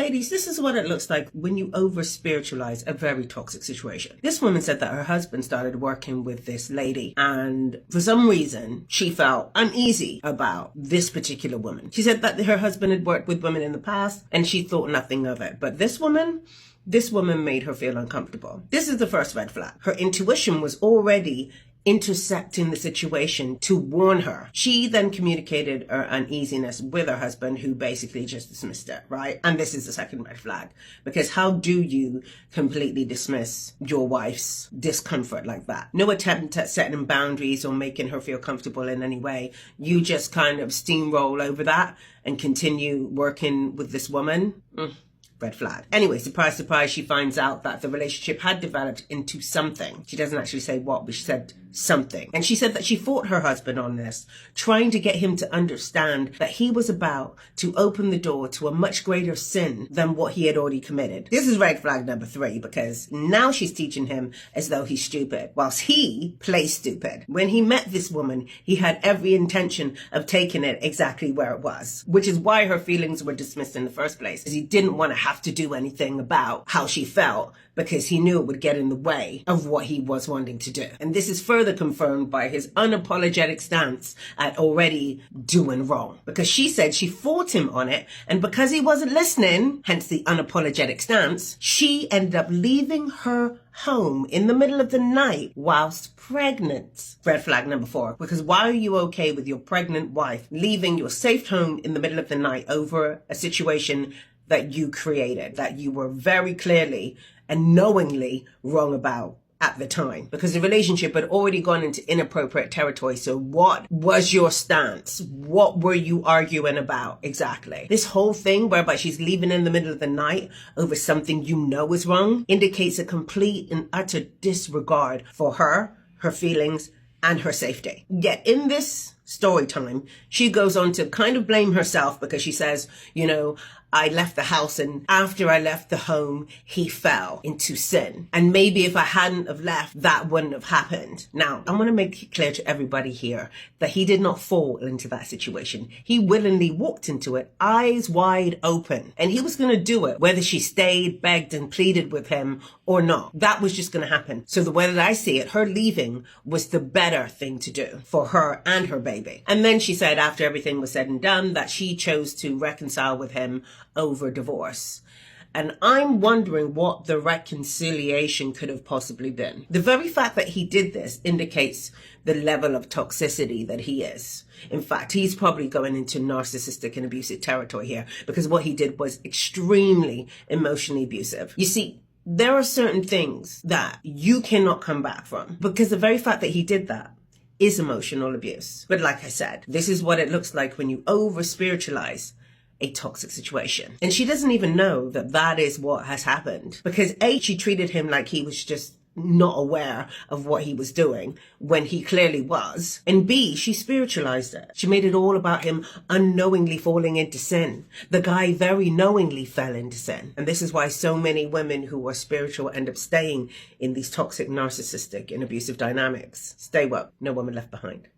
ladies, this is what it looks like when you over-spiritualize a very toxic situation. This woman said that her husband started working with this lady, and for some reason, she felt uneasy about this particular woman. She said that her husband had worked with women in the past, and she thought nothing of it. But this woman made her feel uncomfortable. This is the first red flag. Her intuition was already intercepting the situation to warn her. She then communicated her uneasiness with her husband, who basically just dismissed it, right? And this is the second red flag, because how do you completely dismiss your wife's discomfort like that? No attempt at setting boundaries or making her feel comfortable in any way. You just kind of steamroll over that and continue working with this woman. Red flag. Anyway, surprise, surprise, she finds out that the relationship had developed into something. She doesn't actually say what, but she said something. And she said that she fought her husband on this, trying to get him to understand that he was about to open the door to a much greater sin than what he had already committed. This is red flag number 3, because now she's teaching him as though he's stupid, whilst he plays stupid. When he met this woman, he had every intention of taking it exactly where it was, which is why her feelings were dismissed in the first place, because he didn't want to have to do anything about how she felt, because he knew it would get in the way of what he was wanting to do. And this is further confirmed by his unapologetic stance at already doing wrong, because she said she fought him on it, and because he wasn't listening, hence the unapologetic stance, she ended up leaving her home in the middle of the night whilst pregnant. Red flag number 4, because why are you okay with your pregnant wife leaving your safe home in the middle of the night over a situation that you created, that you were very clearly and knowingly wrong about at the time? Because the relationship had already gone into inappropriate territory. So what was your stance? What were you arguing about exactly? This whole thing whereby she's leaving in the middle of the night over something you know is wrong indicates a complete and utter disregard for her feelings, and her safety. Yet in this story time, she goes on to kind of blame herself, because she says, I left the house, and after I left the home, he fell into sin. And maybe if I hadn't have left, that wouldn't have happened. Now, I want to make it clear to everybody here that he did not fall into that situation. He willingly walked into it, eyes wide open. And he was going to do it, whether she stayed, begged, and pleaded with him or not. That was just going to happen. So the way that I see it, her leaving was the better thing to do for her and her baby. And then she said, after everything was said and done, that she chose to reconcile with him over divorce. And I'm wondering what the reconciliation could have possibly been. The very fact that he did this indicates the level of toxicity that he is. In fact, he's probably going into narcissistic and abusive territory here, because what he did was extremely emotionally abusive. You see, there are certain things that you cannot come back from, because the very fact that he did that is emotional abuse. But like I said, this is what it looks like when you over-spiritualize a toxic situation. And she doesn't even know that that is what has happened, because A, she treated him like he was just not aware of what he was doing when he clearly was. And B, she spiritualized it. She made it all about him unknowingly falling into sin. The guy very knowingly fell into sin. And this is why so many women who are spiritual end up staying in these toxic, narcissistic, and abusive dynamics. Stay woke. No woman left behind.